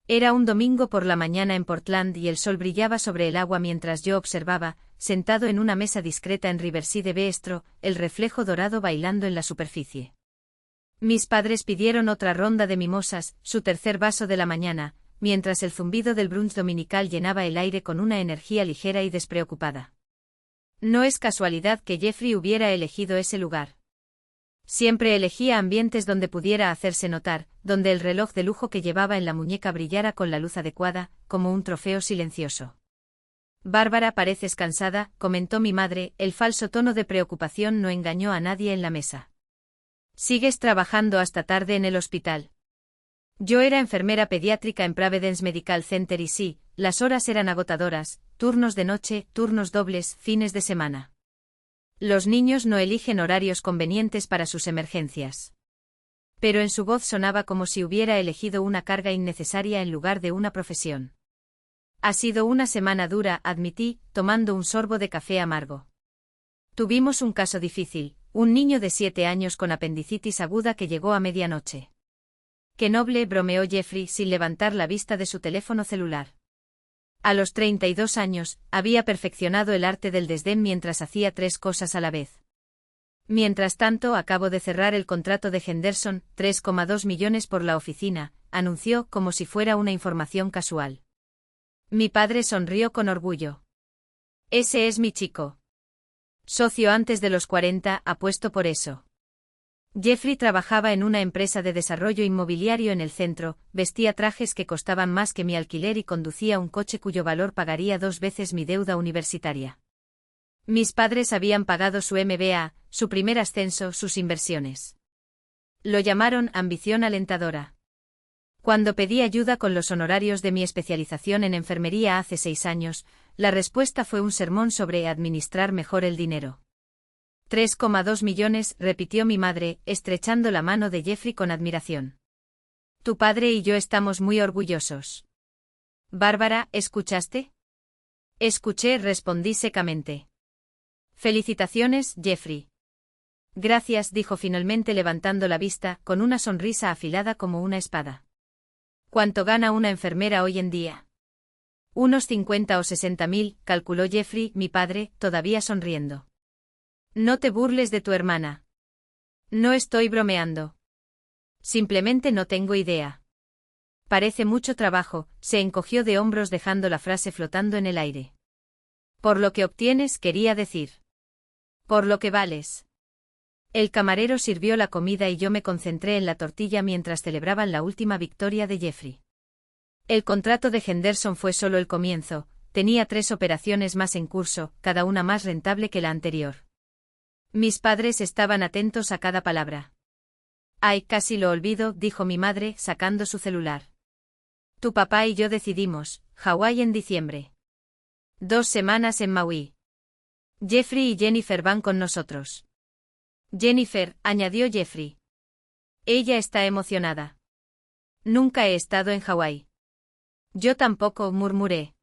Era un domingo por la mañana en Portland y el sol brillaba sobre el agua mientras yo observaba, sentado en una mesa discreta en Riverside Bistro, el reflejo dorado bailando en la superficie. Mis padres pidieron otra ronda de mimosas, su tercer vaso de la mañana, mientras el zumbido del brunch dominical llenaba el aire con una energía ligera y despreocupada. No es casualidad que Jeffrey hubiera elegido ese lugar. Siempre elegía ambientes donde pudiera hacerse notar, donde el reloj de lujo que llevaba en la muñeca brillara con la luz adecuada, como un trofeo silencioso. Bárbara, pareces cansada, comentó mi madre, el falso tono de preocupación no engañó a nadie en la mesa. ¿Sigues trabajando hasta tarde en el hospital? Yo era enfermera pediátrica en Providence Medical Center y sí, las horas eran agotadoras, turnos de noche, turnos dobles, fines de semana. Los niños no eligen horarios convenientes para sus emergencias. Pero en su voz sonaba como si hubiera elegido una carga innecesaria en lugar de una profesión. Ha sido una semana dura, admití, tomando un sorbo de café amargo. Tuvimos un caso difícil, un niño de 7 años con apendicitis aguda que llegó a medianoche. Qué noble, bromeó Jeffrey sin levantar la vista de su teléfono celular. A los 32 años, había perfeccionado el arte del desdén mientras hacía 3 cosas a la vez. Mientras tanto, acabo de cerrar el contrato de Henderson, 3,2 millones por la oficina, anunció como si fuera una información casual. Mi padre sonrió con orgullo. Ese es mi chico. Socio antes de los 40, apuesto por eso. Jeffrey trabajaba en una empresa de desarrollo inmobiliario en el centro, vestía trajes que costaban más que mi alquiler y conducía un coche cuyo valor pagaría 2 veces mi deuda universitaria. Mis padres habían pagado su MBA, su primer ascenso, sus inversiones. Lo llamaron ambición alentadora. Cuando pedí ayuda con los honorarios de mi especialización en enfermería hace 6 años, la respuesta fue un sermón sobre administrar mejor el dinero. 3,2 millones, repitió mi madre, estrechando la mano de Jeffrey con admiración. Tu padre y yo estamos muy orgullosos. Bárbara, ¿escuchaste? Escuché, respondí secamente. Felicitaciones, Jeffrey. Gracias, dijo finalmente levantando la vista, con una sonrisa afilada como una espada. ¿Cuánto gana una enfermera hoy en día? Unos 50 o 60.000, calculó Jeffrey, mi padre, todavía sonriendo. No te burles de tu hermana. No estoy bromeando. Simplemente no tengo idea. Parece mucho trabajo, se encogió de hombros dejando la frase flotando en el aire. Por lo que obtienes, quería decir. Por lo que vales. El camarero sirvió la comida y yo me concentré en la tortilla mientras celebraban la última victoria de Jeffrey. El contrato de Henderson fue solo el comienzo, tenía 3 operaciones más en curso, cada una más rentable que la anterior. Mis padres estaban atentos a cada palabra. Ay, casi lo olvido, dijo mi madre, sacando su celular. Tu papá y yo decidimos, Hawái en diciembre. 2 semanas en Maui. Jeffrey y Jennifer van con nosotros. Jennifer, añadió Jeffrey. Ella está emocionada. Nunca he estado en Hawái. Yo tampoco, murmuré.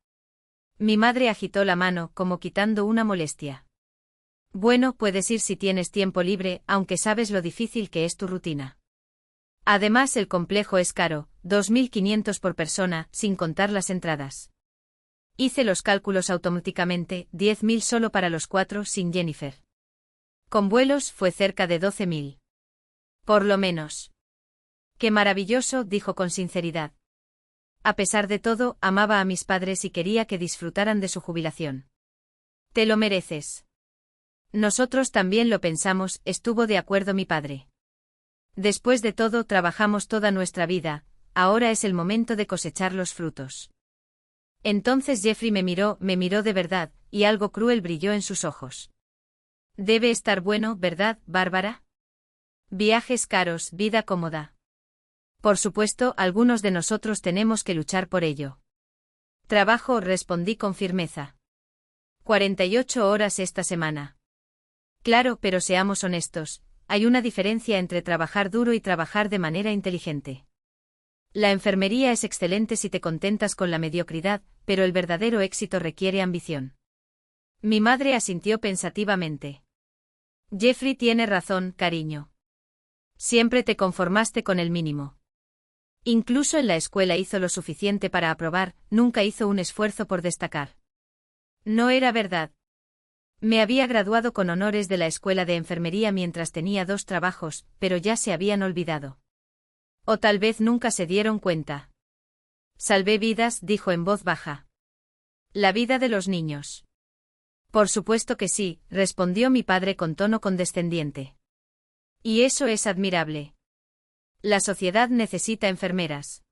Mi madre agitó la mano, como quitando una molestia. Bueno, puedes ir si tienes tiempo libre, aunque sabes lo difícil que es tu rutina. Además, el complejo es caro, 2.500 por persona, sin contar las entradas. Hice los cálculos automáticamente, 10.000 solo para los 4 sin Jennifer. Con vuelos fue cerca de 12.000. Por lo menos. Qué maravilloso, dijo con sinceridad. A pesar de todo, amaba a mis padres y quería que disfrutaran de su jubilación. Te lo mereces. Nosotros también lo pensamos, estuvo de acuerdo mi padre. Después de todo, trabajamos toda nuestra vida, ahora es el momento de cosechar los frutos. Entonces Jeffrey me miró de verdad, y algo cruel brilló en sus ojos. Debe estar bueno, ¿verdad, Bárbara? Viajes caros, vida cómoda. Por supuesto, algunos de nosotros tenemos que luchar por ello. Trabajo, respondí con firmeza. 48 horas esta semana. Claro, pero seamos honestos, hay una diferencia entre trabajar duro y trabajar de manera inteligente. La enfermería es excelente si te contentas con la mediocridad, pero el verdadero éxito requiere ambición. Mi madre asintió pensativamente. Jeffrey tiene razón, cariño. Siempre te conformaste con el mínimo. Incluso en la escuela hizo lo suficiente para aprobar, nunca hizo un esfuerzo por destacar. No era verdad. Me había graduado con honores de la escuela de enfermería mientras tenía 2 trabajos, pero ya se habían olvidado. O tal vez nunca se dieron cuenta. Salvé vidas, dijo en voz baja. La vida de los niños. Por supuesto que sí, respondió mi padre con tono condescendiente. Y eso es admirable. La sociedad necesita enfermeras.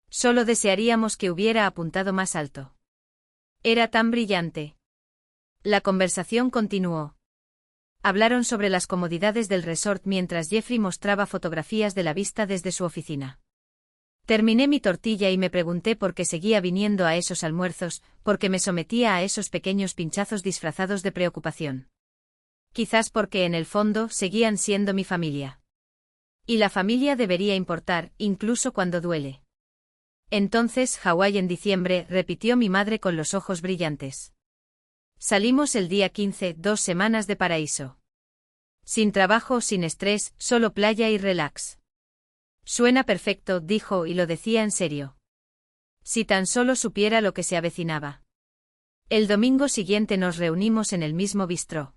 Solo desearíamos que hubiera apuntado más alto. Era tan brillante. La conversación continuó. Hablaron sobre las comodidades del resort mientras Jeffrey mostraba fotografías de la vista desde su oficina. Terminé mi tortilla y me pregunté por qué seguía viniendo a esos almuerzos, porque me sometía a esos pequeños pinchazos disfrazados de preocupación. Quizás porque en el fondo seguían siendo mi familia. Y la familia debería importar, incluso cuando duele. Entonces, Hawái en diciembre, repitió mi madre con los ojos brillantes. Salimos el día 15, 2 semanas de paraíso. Sin trabajo, sin estrés, solo playa y relax. Suena perfecto, dijo, y lo decía en serio. Si tan solo supiera lo que se avecinaba. El domingo siguiente nos reunimos en el mismo bistró.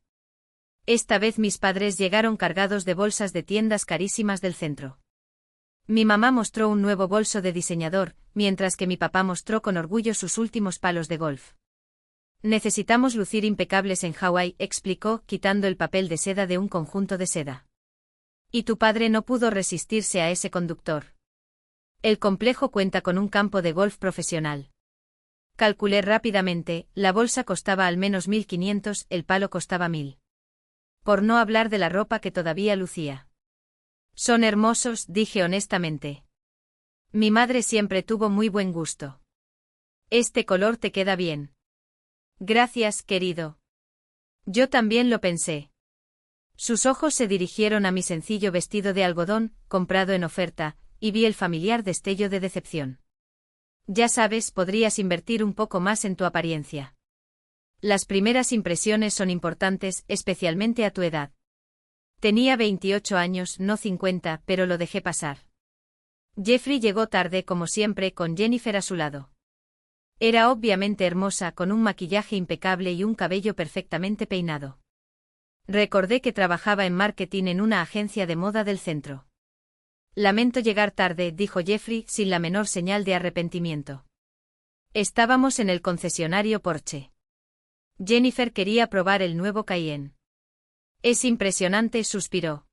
Esta vez mis padres llegaron cargados de bolsas de tiendas carísimas del centro. Mi mamá mostró un nuevo bolso de diseñador, mientras que mi papá mostró con orgullo sus últimos palos de golf. Necesitamos lucir impecables en Hawái, explicó, quitando el papel de seda de un conjunto de seda. Y tu padre no pudo resistirse a ese conductor. El complejo cuenta con un campo de golf profesional. Calculé rápidamente, la bolsa costaba al menos 1.500, el palo costaba 1.000. Por no hablar de la ropa que todavía lucía. Son hermosos, dije honestamente. Mi madre siempre tuvo muy buen gusto. Este color te queda bien. Gracias, querido. Yo también lo pensé. Sus ojos se dirigieron a mi sencillo vestido de algodón, comprado en oferta, y vi el familiar destello de decepción. Ya sabes, podrías invertir un poco más en tu apariencia. Las primeras impresiones son importantes, especialmente a tu edad. Tenía 28 años, no 50, pero lo dejé pasar. Jeffrey llegó tarde como siempre con Jennifer a su lado. Era obviamente hermosa, con un maquillaje impecable y un cabello perfectamente peinado. Recordé que trabajaba en marketing en una agencia de moda del centro. Lamento llegar tarde, dijo Jeffrey sin la menor señal de arrepentimiento. Estábamos en el concesionario Porsche. Jennifer quería probar el nuevo Cayenne. Es impresionante, suspiró.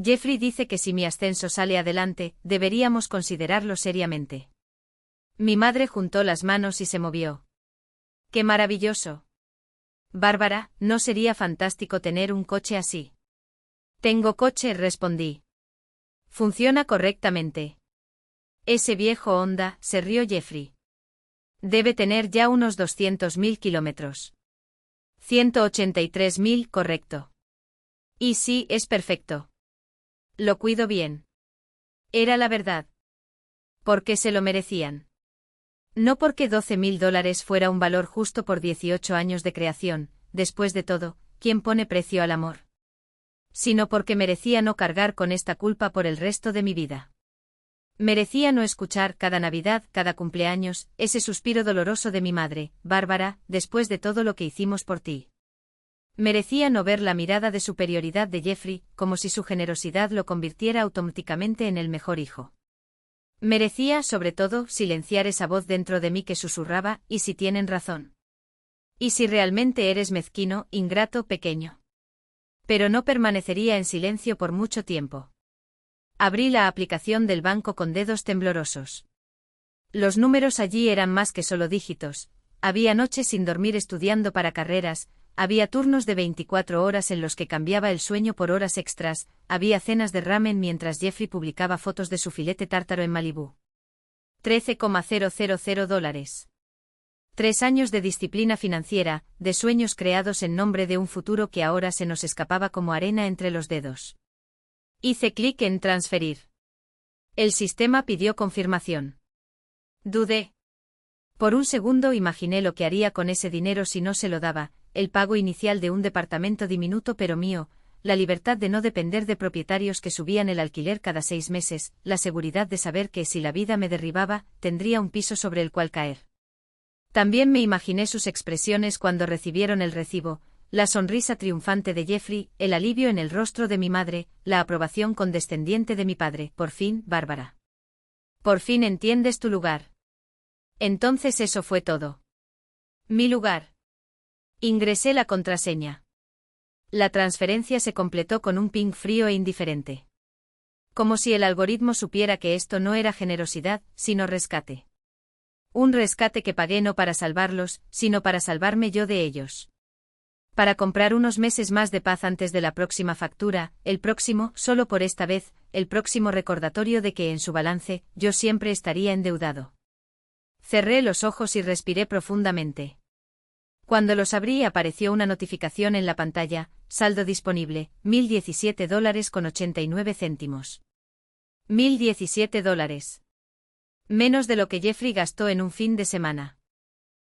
Jeffrey dice que si mi ascenso sale adelante, deberíamos considerarlo seriamente. Mi madre juntó las manos y se movió. ¡Qué maravilloso! Bárbara, ¿no sería fantástico tener un coche así? Tengo coche, respondí. Funciona correctamente. Ese viejo Honda, se rió Jeffrey. Debe tener ya unos 200.000 kilómetros. 183.000, correcto. Y sí, es perfecto. Lo cuido bien. Era la verdad. Porque se lo merecían. No porque $12.000 fuera un valor justo por 18 años de creación, después de todo, ¿quién pone precio al amor? Sino porque merecía no cargar con esta culpa por el resto de mi vida. Merecía no escuchar cada Navidad, cada cumpleaños, ese suspiro doloroso de mi madre, Bárbara, después de todo lo que hicimos por ti. Merecía no ver la mirada de superioridad de Jeffrey, como si su generosidad lo convirtiera automáticamente en el mejor hijo. Merecía, sobre todo, silenciar esa voz dentro de mí que susurraba, ¿y si tienen razón? ¿Y si realmente eres mezquino, ingrato, pequeño? Pero no permanecería en silencio por mucho tiempo. Abrí la aplicación del banco con dedos temblorosos. Los números allí eran más que solo dígitos. Había noches sin dormir estudiando para carreras, había turnos de 24 horas en los que cambiaba el sueño por horas extras, había cenas de ramen mientras Jeffrey publicaba fotos de su filete tártaro en Malibú. $13,000. 3 años de disciplina financiera, de sueños creados en nombre de un futuro que ahora se nos escapaba como arena entre los dedos. Hice clic en transferir. El sistema pidió confirmación. Dudé. Por un segundo imaginé lo que haría con ese dinero si no se lo daba, el pago inicial de un departamento diminuto pero mío, la libertad de no depender de propietarios que subían el alquiler cada 6 meses, la seguridad de saber que si la vida me derribaba, tendría un piso sobre el cual caer. También me imaginé sus expresiones cuando recibieron el recibo, la sonrisa triunfante de Jeffrey, el alivio en el rostro de mi madre, la aprobación condescendiente de mi padre. Por fin, Bárbara. Por fin entiendes tu lugar. Entonces eso fue todo. Mi lugar. Ingresé la contraseña. La transferencia se completó con un ping frío e indiferente. Como si el algoritmo supiera que esto no era generosidad, sino rescate. Un rescate que pagué no para salvarlos, sino para salvarme yo de ellos. Para comprar unos meses más de paz antes de la próxima factura, el próximo, solo por esta vez, el próximo recordatorio de que en su balance, yo siempre estaría endeudado. Cerré los ojos y respiré profundamente. Cuando los abrí apareció una notificación en la pantalla, saldo disponible, $1.017,89. $1.017. Menos de lo que Jeffrey gastó en un fin de semana.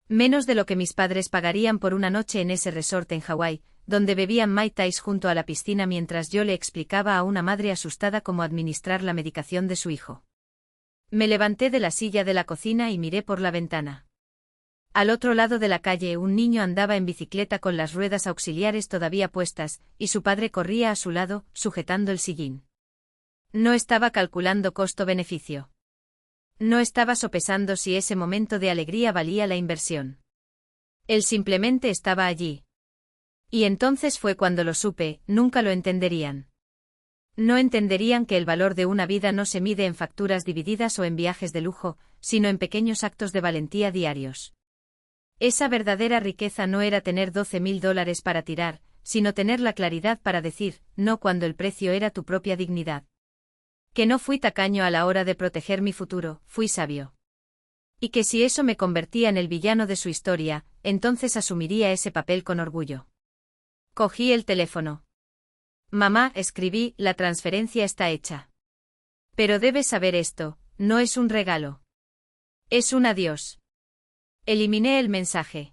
Menos de lo que mis padres pagarían por una noche en ese resort en Hawái, donde bebían Mai Tais junto a la piscina mientras yo le explicaba a una madre asustada cómo administrar la medicación de su hijo. Me levanté de la silla de la cocina y miré por la ventana. Al otro lado de la calle un niño andaba en bicicleta con las ruedas auxiliares todavía puestas, y su padre corría a su lado, sujetando el sillín. No estaba calculando costo-beneficio. No estaba sopesando si ese momento de alegría valía la inversión. Él simplemente estaba allí. Y entonces fue cuando lo supe, nunca lo entenderían. No entenderían que el valor de una vida no se mide en facturas divididas o en viajes de lujo, sino en pequeños actos de valentía diarios. Esa verdadera riqueza no era tener $12.000 para tirar, sino tener la claridad para decir, no cuando el precio era tu propia dignidad. Que no fui tacaño a la hora de proteger mi futuro, fui sabio. Y que si eso me convertía en el villano de su historia, entonces asumiría ese papel con orgullo. Cogí el teléfono. Mamá, escribí, la transferencia está hecha. Pero debes saber esto, no es un regalo. Es un adiós. Eliminé el mensaje.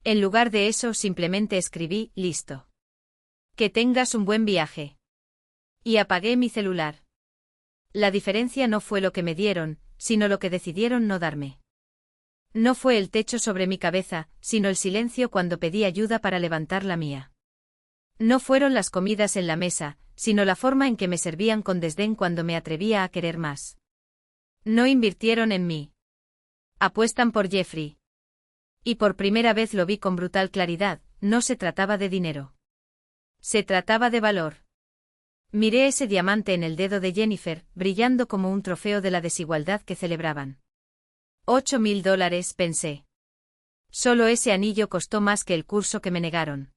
En lugar de eso simplemente escribí, listo. Que tengas un buen viaje. Y apagué mi celular. La diferencia no fue lo que me dieron, sino lo que decidieron no darme. No fue el techo sobre mi cabeza, sino el silencio cuando pedí ayuda para levantar la mía. No fueron las comidas en la mesa, sino la forma en que me servían con desdén cuando me atrevía a querer más. No invirtieron en mí. Apuestan por Jeffrey. Y por primera vez lo vi con brutal claridad, no se trataba de dinero. Se trataba de valor. Miré ese diamante en el dedo de Jennifer, brillando como un trofeo de la desigualdad que celebraban. $8.000, pensé. Solo ese anillo costó más que el curso que me negaron.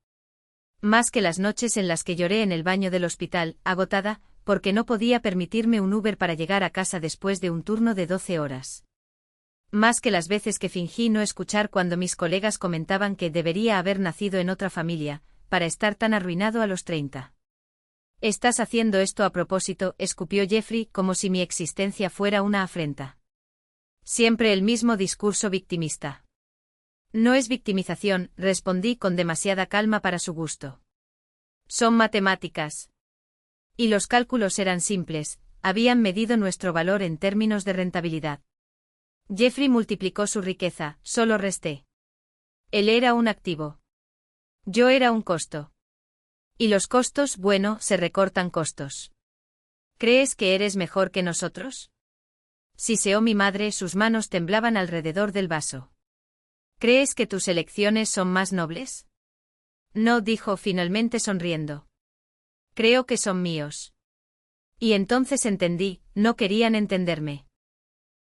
Más que las noches en las que lloré en el baño del hospital, agotada, porque no podía permitirme un Uber para llegar a casa después de un turno de 12 horas. Más que las veces que fingí no escuchar cuando mis colegas comentaban que debería haber nacido en otra familia, para estar tan arruinado a los 30. «Estás haciendo esto a propósito», escupió Jeffrey como si mi existencia fuera una afrenta. Siempre el mismo discurso victimista. No es victimización, respondí con demasiada calma para su gusto. Son matemáticas. Y los cálculos eran simples, habían medido nuestro valor en términos de rentabilidad. Jeffrey multiplicó su riqueza, solo resté. Él era un activo. Yo era un costo. Y los costos, bueno, se recortan costos. ¿Crees que eres mejor que nosotros? Siseó mi madre, sus manos temblaban alrededor del vaso. ¿Crees que tus elecciones son más nobles? No, dijo finalmente sonriendo. Creo que son míos. Y entonces entendí, no querían entenderme.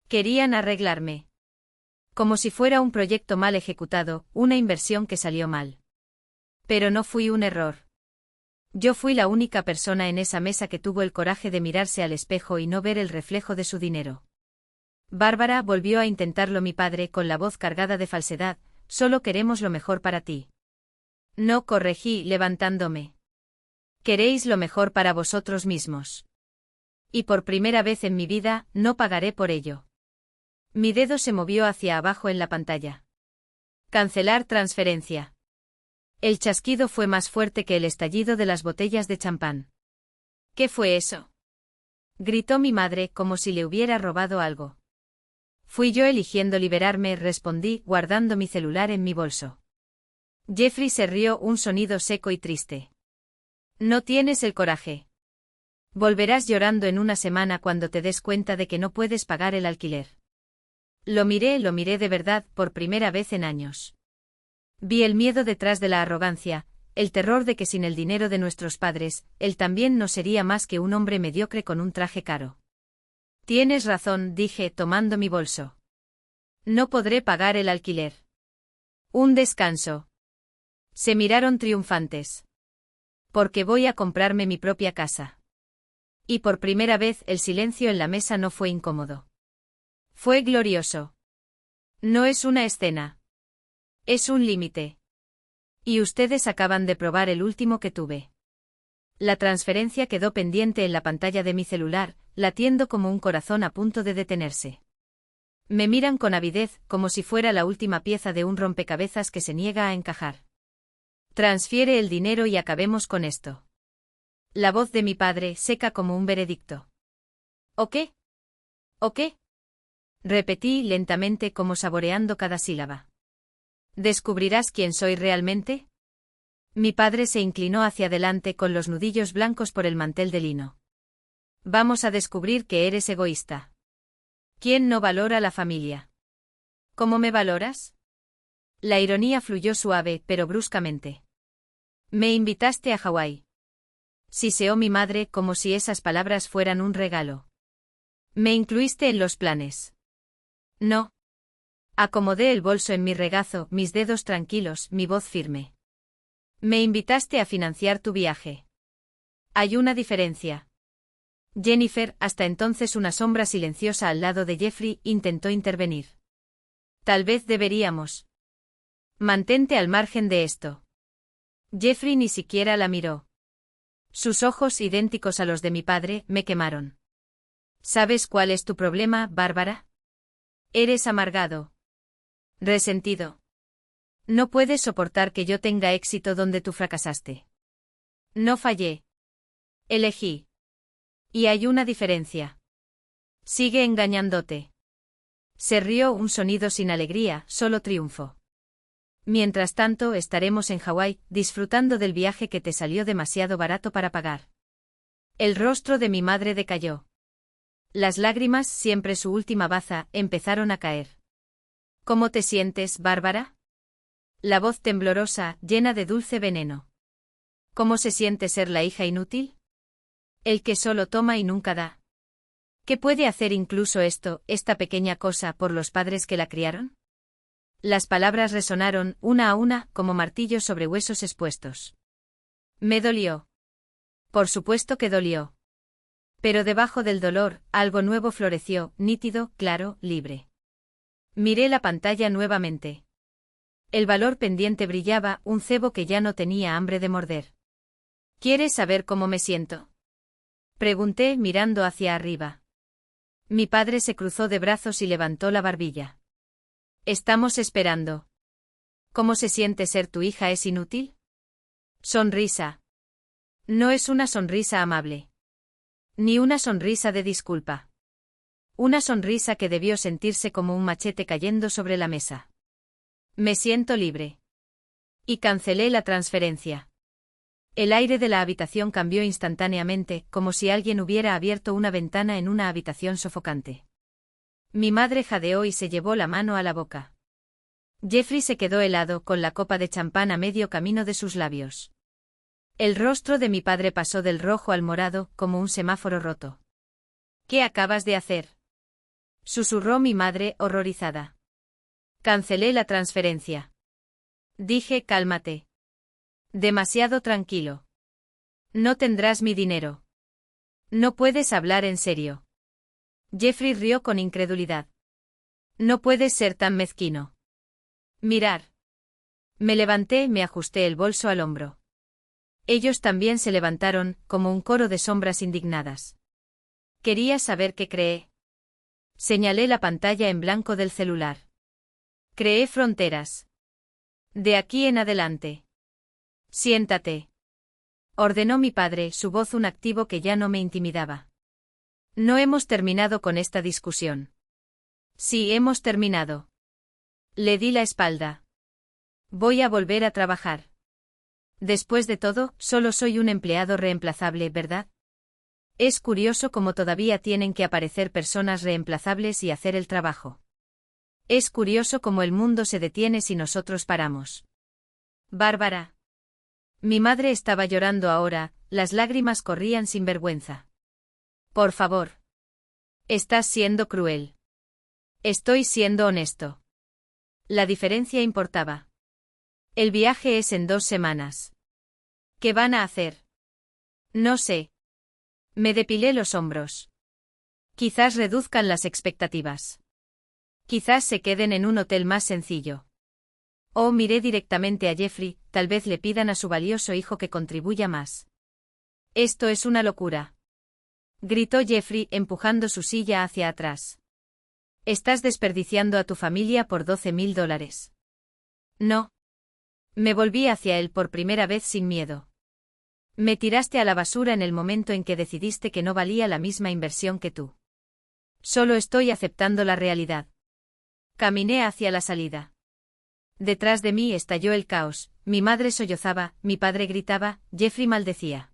Querían arreglarme. Como si fuera un proyecto mal ejecutado, una inversión que salió mal. Pero no fui un error. Yo fui la única persona en esa mesa que tuvo el coraje de mirarse al espejo y no ver el reflejo de su dinero. Bárbara, volvió a intentarlo mi padre con la voz cargada de falsedad, solo queremos lo mejor para ti. No, corregí, levantándome. Queréis lo mejor para vosotros mismos. Y por primera vez en mi vida, no pagaré por ello. Mi dedo se movió hacia abajo en la pantalla. Cancelar transferencia. El chasquido fue más fuerte que el estallido de las botellas de champán. ¿Qué fue eso?, gritó mi madre como si le hubiera robado algo. Fui yo eligiendo liberarme, respondí, guardando mi celular en mi bolso. Jeffrey se rió, un sonido seco y triste. No tienes el coraje. Volverás llorando en una semana cuando te des cuenta de que no puedes pagar el alquiler. Lo miré de verdad, por primera vez en años. Vi el miedo detrás de la arrogancia, el terror de que sin el dinero de nuestros padres, él también no sería más que un hombre mediocre con un traje caro. Tienes razón, dije, tomando mi bolso. No podré pagar el alquiler. Un descanso. Se miraron triunfantes. Porque voy a comprarme mi propia casa. Y por primera vez el silencio en la mesa no fue incómodo. Fue glorioso. No es una escena. Es un límite. Y ustedes acaban de probar el último que tuve. La transferencia quedó pendiente en la pantalla de mi celular, latiendo como un corazón a punto de detenerse. Me miran con avidez, como si fuera la última pieza de un rompecabezas que se niega a encajar. Transfiere el dinero y acabemos con esto. La voz de mi padre, seca como un veredicto. ¿O qué? ¿O qué? Repetí lentamente, como saboreando cada sílaba. ¿Descubrirás quién soy realmente? Mi padre se inclinó hacia adelante con los nudillos blancos por el mantel de lino. Vamos a descubrir que eres egoísta. ¿Quién no valora la familia? ¿Cómo me valoras? La ironía fluyó suave, pero bruscamente. Me invitaste a Hawái. Siseó mi madre como si esas palabras fueran un regalo. Me incluiste en los planes. No. Acomodé el bolso en mi regazo, mis dedos tranquilos, mi voz firme. Me invitaste a financiar tu viaje. Hay una diferencia. Jennifer, hasta entonces una sombra silenciosa al lado de Jeffrey, intentó intervenir. Tal vez deberíamos. Mantente al margen de esto. Jeffrey ni siquiera la miró. Sus ojos, idénticos a los de mi padre, me quemaron. ¿Sabes cuál es tu problema, Bárbara? Eres amargado. Resentido. No puedes soportar que yo tenga éxito donde tú fracasaste. No fallé. Elegí. Y hay una diferencia. Sigue engañándote. Se rió, un sonido sin alegría, solo triunfo. Mientras tanto, estaremos en Hawái, disfrutando del viaje que te salió demasiado barato para pagar. El rostro de mi madre decayó. Las lágrimas, siempre su última baza, empezaron a caer. ¿Cómo te sientes, Bárbara? La voz temblorosa, llena de dulce veneno. ¿Cómo se siente ser la hija inútil? El que solo toma y nunca da. ¿Qué puede hacer incluso esto, esta pequeña cosa, por los padres que la criaron? Las palabras resonaron, una a una, como martillos sobre huesos expuestos. Me dolió. Por supuesto que dolió. Pero debajo del dolor, algo nuevo floreció, nítido, claro, libre. Miré la pantalla nuevamente. El valor pendiente brillaba, un cebo que ya no tenía hambre de morder. ¿Quieres saber cómo me siento? Pregunté, mirando hacia arriba. Mi padre se cruzó de brazos y levantó la barbilla. Estamos esperando. ¿Cómo se siente ser tu hija es inútil? Sonrisa. No es una sonrisa amable. Ni una sonrisa de disculpa. Una sonrisa que debió sentirse como un machete cayendo sobre la mesa. Me siento libre. Y cancelé la transferencia. El aire de la habitación cambió instantáneamente, como si alguien hubiera abierto una ventana en una habitación sofocante. Mi madre jadeó y se llevó la mano a la boca. Jeffrey se quedó helado, con la copa de champán a medio camino de sus labios. El rostro de mi padre pasó del rojo al morado, como un semáforo roto. ¿Qué acabas de hacer?, susurró mi madre, horrorizada. Cancelé la transferencia. Dije, cálmate. Demasiado tranquilo. No tendrás mi dinero. No puedes hablar en serio. Jeffrey rió con incredulidad. No puedes ser tan mezquino. Mirar. Me levanté, me ajusté el bolso al hombro. Ellos también se levantaron, como un coro de sombras indignadas. ¿Querías saber qué creé? Señalé la pantalla en blanco del celular. Creé fronteras. De aquí en adelante. Siéntate. Ordenó mi padre, su voz un activo que ya no me intimidaba. No hemos terminado con esta discusión. Sí, hemos terminado. Le di la espalda. Voy a volver a trabajar. Después de todo, solo soy un empleado reemplazable, ¿verdad? Es curioso cómo todavía tienen que aparecer personas reemplazables y hacer el trabajo. Es curioso cómo el mundo se detiene si nosotros paramos. Bárbara. Mi madre estaba llorando ahora, las lágrimas corrían sin vergüenza. Por favor. Estás siendo cruel. Estoy siendo honesto. La diferencia importaba. El viaje es en 2 semanas. ¿Qué van a hacer? No sé. Me depilé los hombros. Quizás reduzcan las expectativas. Quizás se queden en un hotel más sencillo. O miré directamente a Jeffrey, tal vez le pidan a su valioso hijo que contribuya más. Esto es una locura. Gritó Jeffrey empujando su silla hacia atrás. Estás desperdiciando a tu familia por $12.000. No. Me volví hacia él por primera vez sin miedo. Me tiraste a la basura en el momento en que decidiste que no valía la misma inversión que tú. Solo estoy aceptando la realidad. Caminé hacia la salida. Detrás de mí estalló el caos, mi madre sollozaba, mi padre gritaba, Jeffrey maldecía.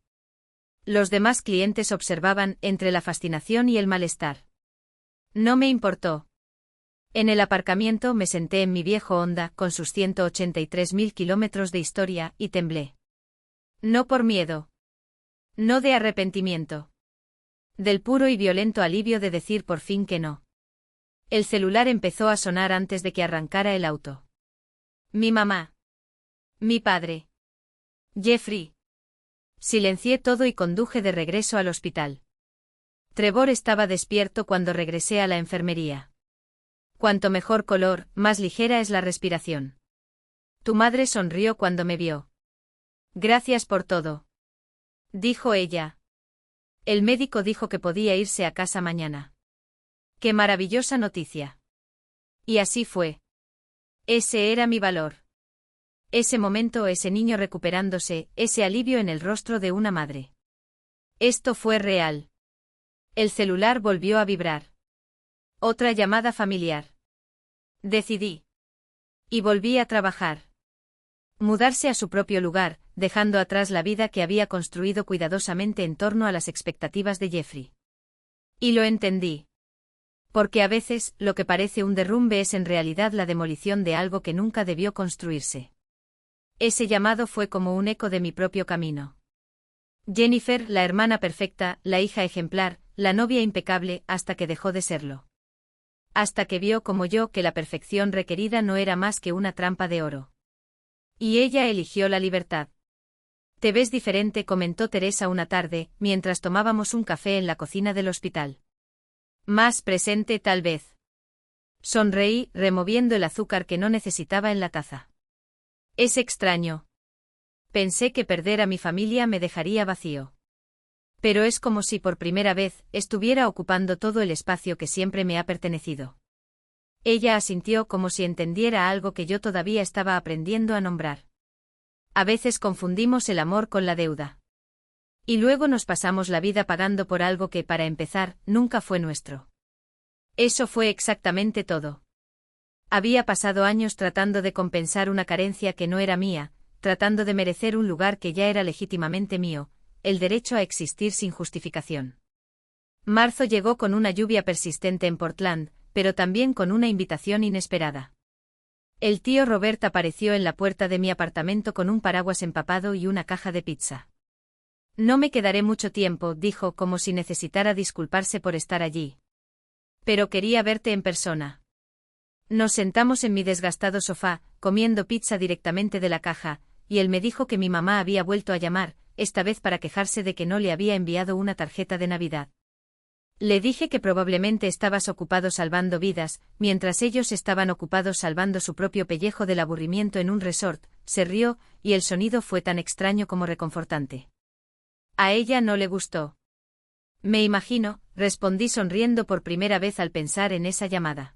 Los demás clientes observaban entre la fascinación y el malestar. No me importó. En el aparcamiento me senté en mi viejo Honda con sus 183.000 kilómetros de historia y temblé. No por miedo. No de arrepentimiento. Del puro y violento alivio de decir por fin que no. El celular empezó a sonar antes de que arrancara el auto. Mi mamá. Mi padre. Jeffrey. Silencié todo y conduje de regreso al hospital. Trevor estaba despierto cuando regresé a la enfermería. Cuanto mejor color, más ligera es la respiración. Tu madre sonrió cuando me vio. Gracias por todo. Dijo ella. El médico dijo que podía irse a casa mañana. ¡Qué maravillosa noticia! Y así fue. Ese era mi valor. Ese momento, ese niño recuperándose, ese alivio en el rostro de una madre. Esto fue real. El celular volvió a vibrar. Otra llamada familiar. Decidí. Y volví a trabajar. Mudarse a su propio lugar, dejando atrás la vida que había construido cuidadosamente en torno a las expectativas de Jeffrey. Y lo entendí. Porque a veces, lo que parece un derrumbe es en realidad la demolición de algo que nunca debió construirse. Ese llamado fue como un eco de mi propio camino. Jennifer, la hermana perfecta, la hija ejemplar, la novia impecable, hasta que dejó de serlo. Hasta que vio como yo que la perfección requerida no era más que una trampa de oro. Y ella eligió la libertad. Te ves diferente, comentó Teresa una tarde, mientras tomábamos un café en la cocina del hospital. Más presente tal vez. Sonreí, removiendo el azúcar que no necesitaba en la taza. Es extraño. Pensé que perder a mi familia me dejaría vacío. Pero es como si por primera vez estuviera ocupando todo el espacio que siempre me ha pertenecido. Ella asintió como si entendiera algo que yo todavía estaba aprendiendo a nombrar. A veces confundimos el amor con la deuda. Y luego nos pasamos la vida pagando por algo que, para empezar, nunca fue nuestro. Eso fue exactamente todo. Había pasado años tratando de compensar una carencia que no era mía, tratando de merecer un lugar que ya era legítimamente mío, el derecho a existir sin justificación. Marzo llegó con una lluvia persistente en Portland, pero también con una invitación inesperada. El tío Robert apareció en la puerta de mi apartamento con un paraguas empapado y una caja de pizza. No me quedaré mucho tiempo, dijo como si necesitara disculparse por estar allí. Pero quería verte en persona. Nos sentamos en mi desgastado sofá, comiendo pizza directamente de la caja, y él me dijo que mi mamá había vuelto a llamar, esta vez para quejarse de que no le había enviado una tarjeta de Navidad. Le dije que probablemente estabas ocupado salvando vidas, mientras ellos estaban ocupados salvando su propio pellejo del aburrimiento en un resort. Se rió, y el sonido fue tan extraño como reconfortante. A ella no le gustó. Me imagino, respondí sonriendo por primera vez al pensar en esa llamada.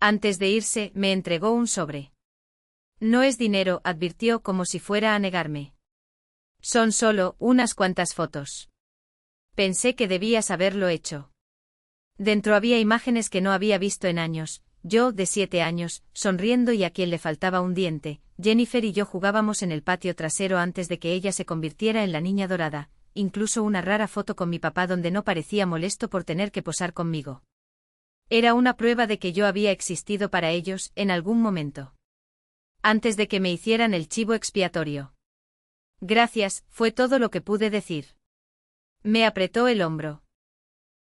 Antes de irse, me entregó un sobre. No es dinero, advirtió como si fuera a negarme. Son solo unas cuantas fotos. Pensé que debías haberlo hecho. Dentro había imágenes que no había visto en años, yo, de 7 años, sonriendo y a quien le faltaba un diente. Jennifer y yo jugábamos en el patio trasero antes de que ella se convirtiera en la niña dorada, incluso una rara foto con mi papá donde no parecía molesto por tener que posar conmigo. Era una prueba de que yo había existido para ellos, en algún momento. Antes de que me hicieran el chivo expiatorio. Gracias, fue todo lo que pude decir. Me apretó el hombro.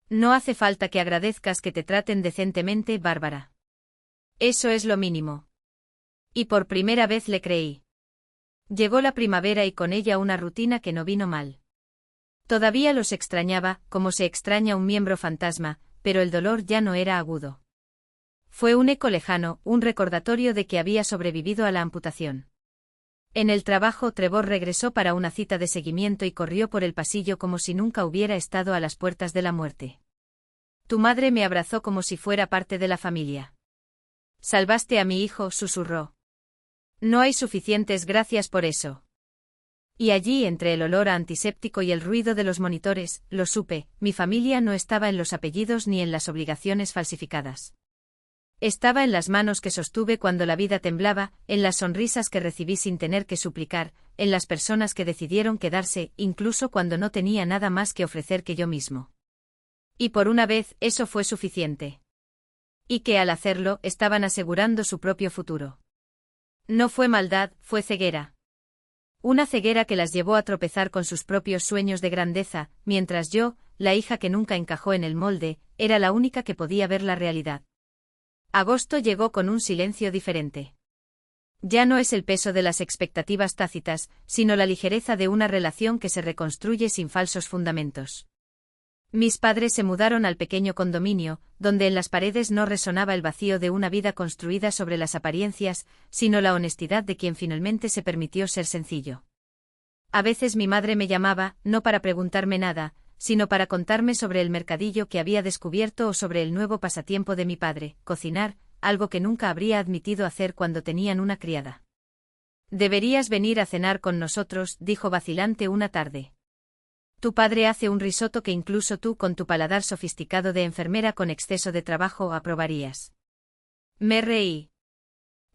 No hace falta que agradezcas que te traten decentemente, Bárbara. Eso es lo mínimo. Y por primera vez le creí. Llegó la primavera y con ella una rutina que no vino mal. Todavía los extrañaba, como se extraña un miembro fantasma, pero el dolor ya no era agudo. Fue un eco lejano, un recordatorio de que había sobrevivido a la amputación. En el trabajo, Trevor regresó para una cita de seguimiento y corrió por el pasillo como si nunca hubiera estado a las puertas de la muerte. Tu madre me abrazó como si fuera parte de la familia. Salvaste a mi hijo, susurró. No hay suficientes gracias por eso. Y allí, entre el olor a antiséptico y el ruido de los monitores, lo supe, mi familia no estaba en los apellidos ni en las obligaciones falsificadas. Estaba en las manos que sostuve cuando la vida temblaba, en las sonrisas que recibí sin tener que suplicar, en las personas que decidieron quedarse, incluso cuando no tenía nada más que ofrecer que yo mismo. Y por una vez, eso fue suficiente. Y que al hacerlo, estaban asegurando su propio futuro. No fue maldad, fue ceguera. Una ceguera que las llevó a tropezar con sus propios sueños de grandeza, mientras yo, la hija que nunca encajó en el molde, era la única que podía ver la realidad. Agosto llegó con un silencio diferente. Ya no es el peso de las expectativas tácitas, sino la ligereza de una relación que se reconstruye sin falsos fundamentos. Mis padres se mudaron al pequeño condominio, donde en las paredes no resonaba el vacío de una vida construida sobre las apariencias, sino la honestidad de quien finalmente se permitió ser sencillo. A veces mi madre me llamaba, no para preguntarme nada, sino para contarme sobre el mercadillo que había descubierto o sobre el nuevo pasatiempo de mi padre, cocinar, algo que nunca habría admitido hacer cuando tenían una criada. Deberías venir a cenar con nosotros, dijo vacilante una tarde. Tu padre hace un risotto que incluso tú, con tu paladar sofisticado de enfermera con exceso de trabajo, aprobarías. Me reí.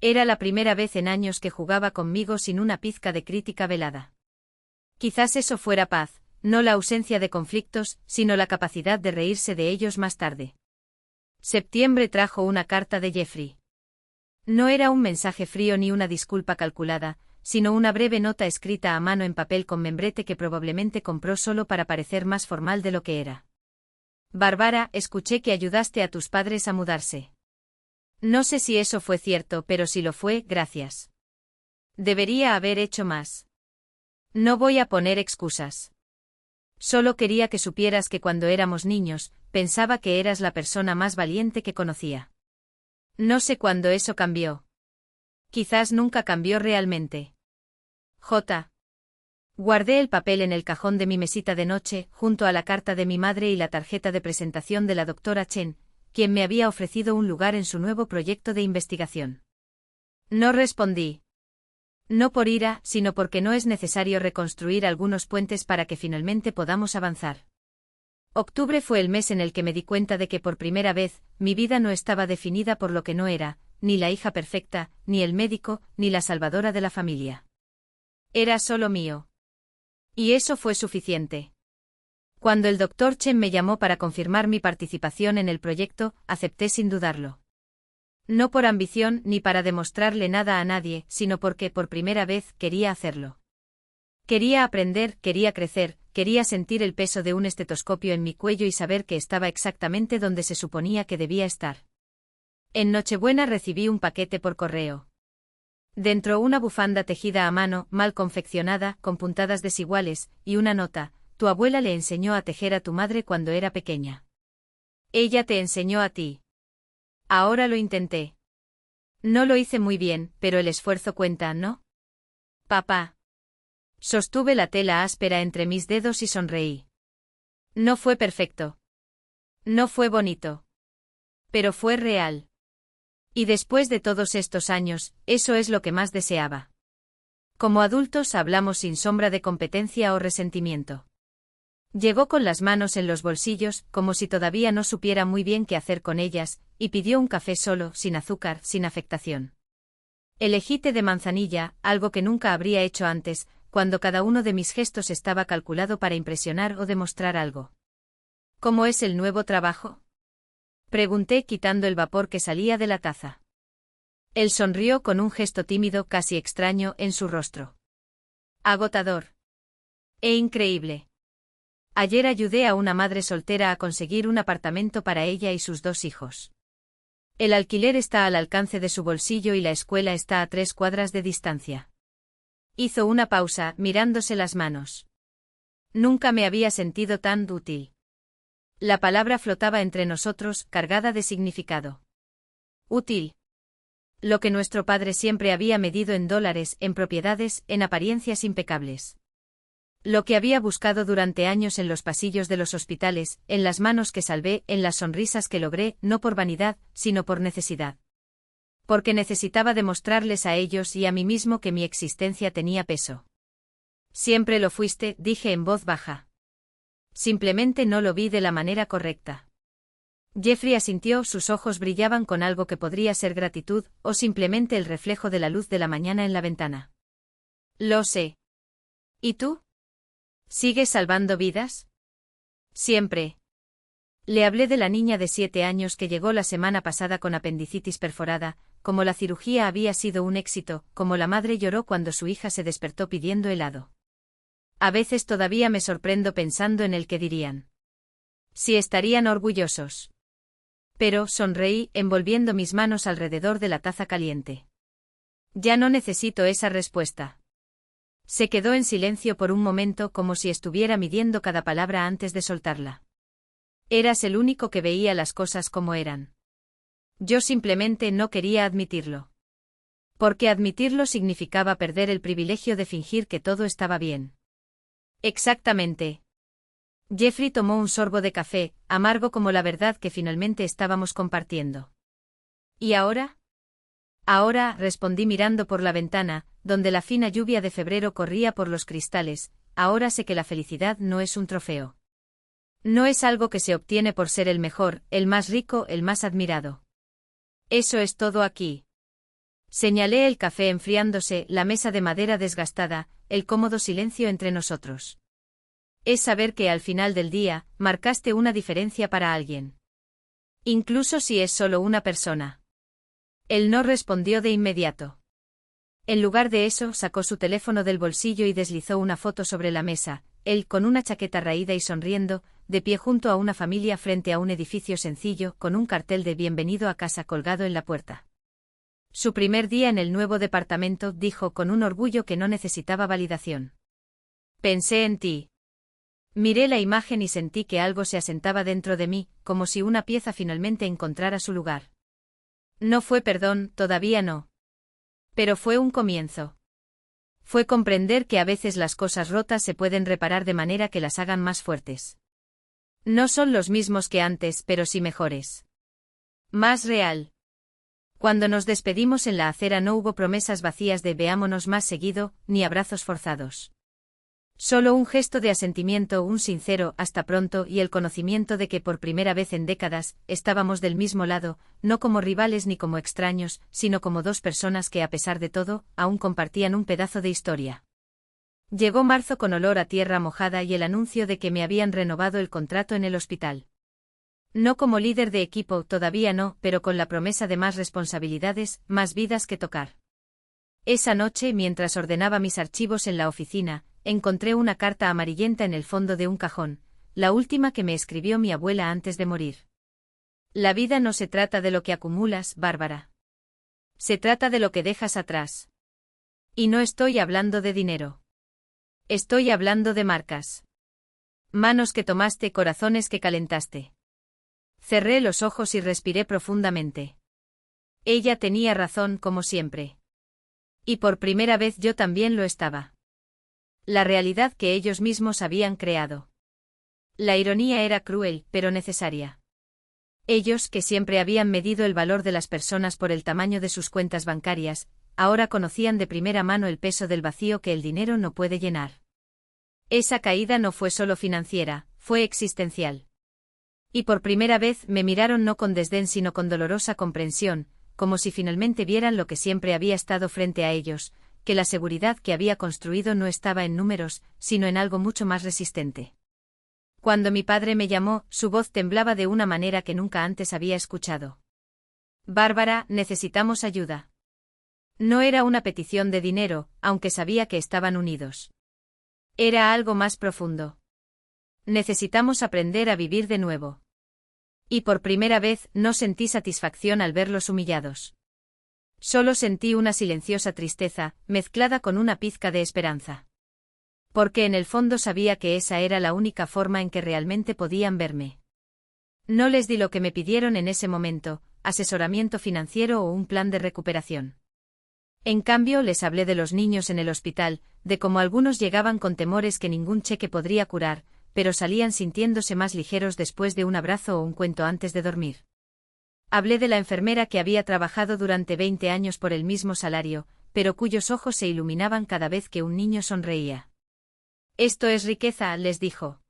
Era la primera vez en años que jugaba conmigo sin una pizca de crítica velada. Quizás eso fuera paz, no la ausencia de conflictos, sino la capacidad de reírse de ellos más tarde. Septiembre trajo una carta de Jeffrey. No era un mensaje frío ni una disculpa calculada, sino una breve nota escrita a mano en papel con membrete que probablemente compró solo para parecer más formal de lo que era. Bárbara, escuché que ayudaste a tus padres a mudarse. No sé si eso fue cierto, pero si lo fue, gracias. Debería haber hecho más. No voy a poner excusas. Solo quería que supieras que cuando éramos niños, pensaba que eras la persona más valiente que conocía. No sé cuándo eso cambió. Quizás nunca cambió realmente. J. Guardé el papel en el cajón de mi mesita de noche, junto a la carta de mi madre y la tarjeta de presentación de la doctora Chen, quien me había ofrecido un lugar en su nuevo proyecto de investigación. No respondí. No por ira, sino porque no es necesario reconstruir algunos puentes para que finalmente podamos avanzar. Octubre fue el mes en el que me di cuenta de que por primera vez, mi vida no estaba definida por lo que no era, ni la hija perfecta, ni el médico, ni la salvadora de la familia. Era solo mío. Y eso fue suficiente. Cuando el Dr. Chen me llamó para confirmar mi participación en el proyecto, acepté sin dudarlo. No por ambición ni para demostrarle nada a nadie, sino porque por primera vez quería hacerlo. Quería aprender, quería crecer, quería sentir el peso de un estetoscopio en mi cuello y saber que estaba exactamente donde se suponía que debía estar. En Nochebuena recibí un paquete por correo. Dentro una bufanda tejida a mano, mal confeccionada, con puntadas desiguales, y una nota: tu abuela le enseñó a tejer a tu madre cuando era pequeña. Ella te enseñó a ti. Ahora lo intenté. No lo hice muy bien, pero el esfuerzo cuenta, ¿no? Papá. Sostuve la tela áspera entre mis dedos y sonreí. No fue perfecto. No fue bonito. Pero fue real. Y después de todos estos años, eso es lo que más deseaba. Como adultos hablamos sin sombra de competencia o resentimiento. Llegó con las manos en los bolsillos, como si todavía no supiera muy bien qué hacer con ellas, y pidió un café solo, sin azúcar, sin afectación. Elegí té de manzanilla, algo que nunca habría hecho antes, cuando cada uno de mis gestos estaba calculado para impresionar o demostrar algo. ¿Cómo es el nuevo trabajo?, pregunté quitando el vapor que salía de la taza. Él sonrió con un gesto tímido, casi extraño, en su rostro. Agotador. E increíble. Ayer ayudé a una madre soltera a conseguir un apartamento para ella y sus 2 hijos. El alquiler está al alcance de su bolsillo y la escuela está a 3 cuadras de distancia. Hizo una pausa, mirándose las manos. Nunca me había sentido tan útil. La palabra flotaba entre nosotros, cargada de significado. Útil. Lo que nuestro padre siempre había medido en dólares, en propiedades, en apariencias impecables. Lo que había buscado durante años en los pasillos de los hospitales, en las manos que salvé, en las sonrisas que logré, no por vanidad, sino por necesidad. Porque necesitaba demostrarles a ellos y a mí mismo que mi existencia tenía peso. Siempre lo fuiste, dije en voz baja. Simplemente no lo vi de la manera correcta. Jeffrey asintió, sus ojos brillaban con algo que podría ser gratitud, o simplemente el reflejo de la luz de la mañana en la ventana. Lo sé. ¿Y tú? ¿Sigues salvando vidas? Siempre. Le hablé de la niña de 7 años que llegó la semana pasada con apendicitis perforada, como la cirugía había sido un éxito, como la madre lloró cuando su hija se despertó pidiendo helado. A veces todavía me sorprendo pensando en el que dirían. Si estarían orgullosos. Pero, sonreí, envolviendo mis manos alrededor de la taza caliente. Ya no necesito esa respuesta. Se quedó en silencio por un momento como si estuviera midiendo cada palabra antes de soltarla. Eras el único que veía las cosas como eran. Yo simplemente no quería admitirlo. Porque admitirlo significaba perder el privilegio de fingir que todo estaba bien. Exactamente. Jeffrey tomó un sorbo de café, amargo como la verdad que finalmente estábamos compartiendo. ¿Y ahora? Ahora, respondí mirando por la ventana, donde la fina lluvia de febrero corría por los cristales, ahora sé que la felicidad no es un trofeo. No es algo que se obtiene por ser el mejor, el más rico, el más admirado. Eso es todo aquí. Señalé el café enfriándose, la mesa de madera desgastada, el cómodo silencio entre nosotros. Es saber que al final del día, marcaste una diferencia para alguien. Incluso si es solo una persona. Él no respondió de inmediato. En lugar de eso, sacó su teléfono del bolsillo y deslizó una foto sobre la mesa, él con una chaqueta raída y sonriendo, de pie junto a una familia frente a un edificio sencillo, con un cartel de bienvenido a casa colgado en la puerta. Su primer día en el nuevo departamento, dijo con un orgullo que no necesitaba validación. Pensé en ti. Miré la imagen y sentí que algo se asentaba dentro de mí, como si una pieza finalmente encontrara su lugar. No fue perdón, todavía no. Pero fue un comienzo. Fue comprender que a veces las cosas rotas se pueden reparar de manera que las hagan más fuertes. No son los mismos que antes, pero sí mejores. Más real. Cuando nos despedimos en la acera no hubo promesas vacías de veámonos más seguido, ni abrazos forzados. Solo un gesto de asentimiento, un sincero hasta pronto y el conocimiento de que por primera vez en décadas, estábamos del mismo lado, no como rivales ni como extraños, sino como 2 personas que a pesar de todo, aún compartían un pedazo de historia. Llegó marzo con olor a tierra mojada y el anuncio de que me habían renovado el contrato en el hospital. No como líder de equipo, todavía no, pero con la promesa de más responsabilidades, más vidas que tocar. Esa noche, mientras ordenaba mis archivos en la oficina, encontré una carta amarillenta en el fondo de un cajón, la última que me escribió mi abuela antes de morir. La vida no se trata de lo que acumulas, Bárbara. Se trata de lo que dejas atrás. Y no estoy hablando de dinero. Estoy hablando de marcas. Manos que tomaste, corazones que calentaste. Cerré los ojos y respiré profundamente. Ella tenía razón como siempre. Y por primera vez yo también lo estaba. La realidad que ellos mismos habían creado. La ironía era cruel, pero necesaria. Ellos, que siempre habían medido el valor de las personas por el tamaño de sus cuentas bancarias, ahora conocían de primera mano el peso del vacío que el dinero no puede llenar. Esa caída no fue solo financiera, fue existencial. Y por primera vez me miraron no con desdén sino con dolorosa comprensión, como si finalmente vieran lo que siempre había estado frente a ellos, que la seguridad que había construido no estaba en números, sino en algo mucho más resistente. Cuando mi padre me llamó, su voz temblaba de una manera que nunca antes había escuchado. Bárbara, necesitamos ayuda. No era una petición de dinero, aunque sabía que estaban unidos. Era algo más profundo. Necesitamos aprender a vivir de nuevo. Y por primera vez no sentí satisfacción al verlos humillados. Solo sentí una silenciosa tristeza, mezclada con una pizca de esperanza. Porque en el fondo sabía que esa era la única forma en que realmente podían verme. No les di lo que me pidieron en ese momento, asesoramiento financiero o un plan de recuperación. En cambio les hablé de los niños en el hospital, de cómo algunos llegaban con temores que ningún cheque podría curar, pero salían sintiéndose más ligeros después de un abrazo o un cuento antes de dormir. Hablé de la enfermera que había trabajado durante 20 años por el mismo salario, pero cuyos ojos se iluminaban cada vez que un niño sonreía. Esto es riqueza, les dijo.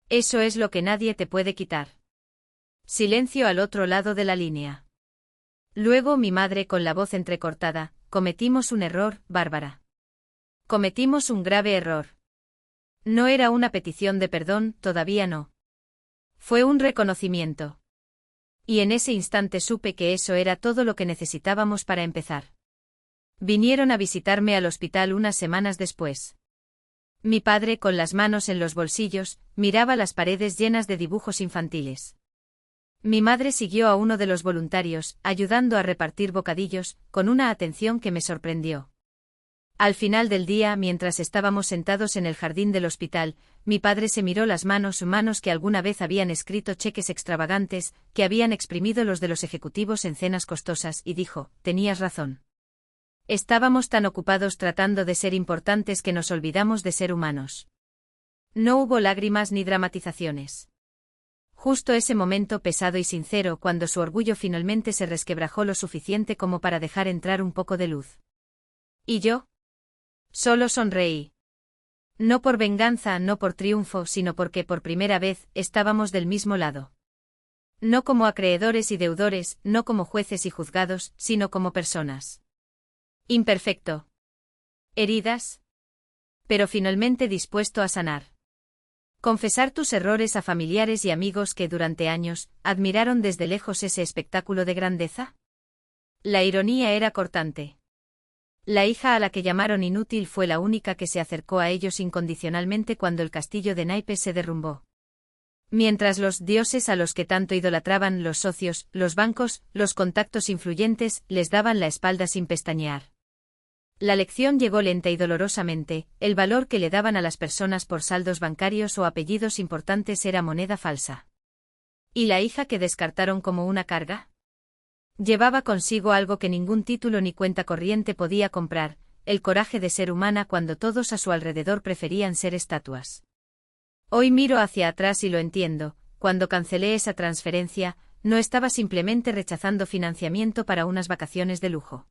Eso es lo que nadie te puede quitar. Silencio al otro lado de la línea. Luego mi madre con la voz entrecortada, cometimos un error, Bárbara. Cometimos un grave error. No era una petición de perdón, todavía no. Fue un reconocimiento. Y en ese instante supe que eso era todo lo que necesitábamos para empezar. Vinieron a visitarme al hospital unas semanas después. Mi padre, con las manos en los bolsillos, miraba las paredes llenas de dibujos infantiles. Mi madre siguió a uno de los voluntarios, ayudando a repartir bocadillos, con una atención que me sorprendió. Al final del día, mientras estábamos sentados en el jardín del hospital, mi padre se miró las manos que alguna vez habían escrito cheques extravagantes, que habían exprimido los de los ejecutivos en cenas costosas, y dijo, tenías razón. Estábamos tan ocupados tratando de ser importantes que nos olvidamos de ser humanos. No hubo lágrimas ni dramatizaciones. Justo ese momento pesado y sincero cuando su orgullo finalmente se resquebrajó lo suficiente como para dejar entrar un poco de luz. ¿Y yo? Solo sonreí. No por venganza, no por triunfo, sino porque por primera vez estábamos del mismo lado. No como acreedores y deudores, no como jueces y juzgados, sino como personas. Imperfecto. Heridas. Pero finalmente dispuesto a sanar. Confesar tus errores a familiares y amigos que durante años admiraron desde lejos ese espectáculo de grandeza. La ironía era cortante. La hija a la que llamaron inútil fue la única que se acercó a ellos incondicionalmente cuando el castillo de naipes se derrumbó. Mientras los dioses a los que tanto idolatraban, los socios, los bancos, los contactos influyentes, les daban la espalda sin pestañear. La lección llegó lenta y dolorosamente, el valor que le daban a las personas por saldos bancarios o apellidos importantes era moneda falsa. ¿Y la hija que descartaron como una carga? Llevaba consigo algo que ningún título ni cuenta corriente podía comprar, el coraje de ser humana cuando todos a su alrededor preferían ser estatuas. Hoy miro hacia atrás y lo entiendo, cuando cancelé esa transferencia, no estaba simplemente rechazando financiamiento para unas vacaciones de lujo.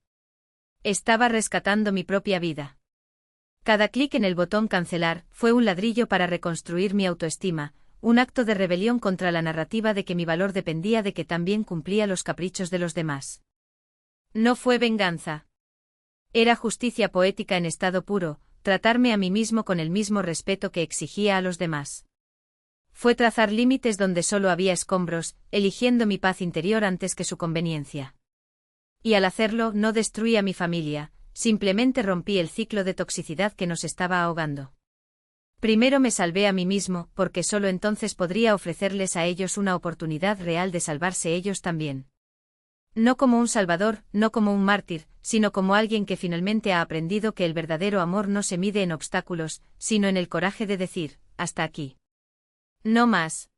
Estaba rescatando mi propia vida. Cada clic en el botón cancelar fue un ladrillo para reconstruir mi autoestima, un acto de rebelión contra la narrativa de que mi valor dependía de que también cumplía los caprichos de los demás. No fue venganza. Era justicia poética en estado puro, tratarme a mí mismo con el mismo respeto que exigía a los demás. Fue trazar límites donde solo había escombros, eligiendo mi paz interior antes que su conveniencia. Y al hacerlo no destruí a mi familia, simplemente rompí el ciclo de toxicidad que nos estaba ahogando. Primero me salvé a mí mismo, porque solo entonces podría ofrecerles a ellos una oportunidad real de salvarse ellos también. No como un salvador, no como un mártir, sino como alguien que finalmente ha aprendido que el verdadero amor no se mide en obstáculos, sino en el coraje de decir, hasta aquí. No más.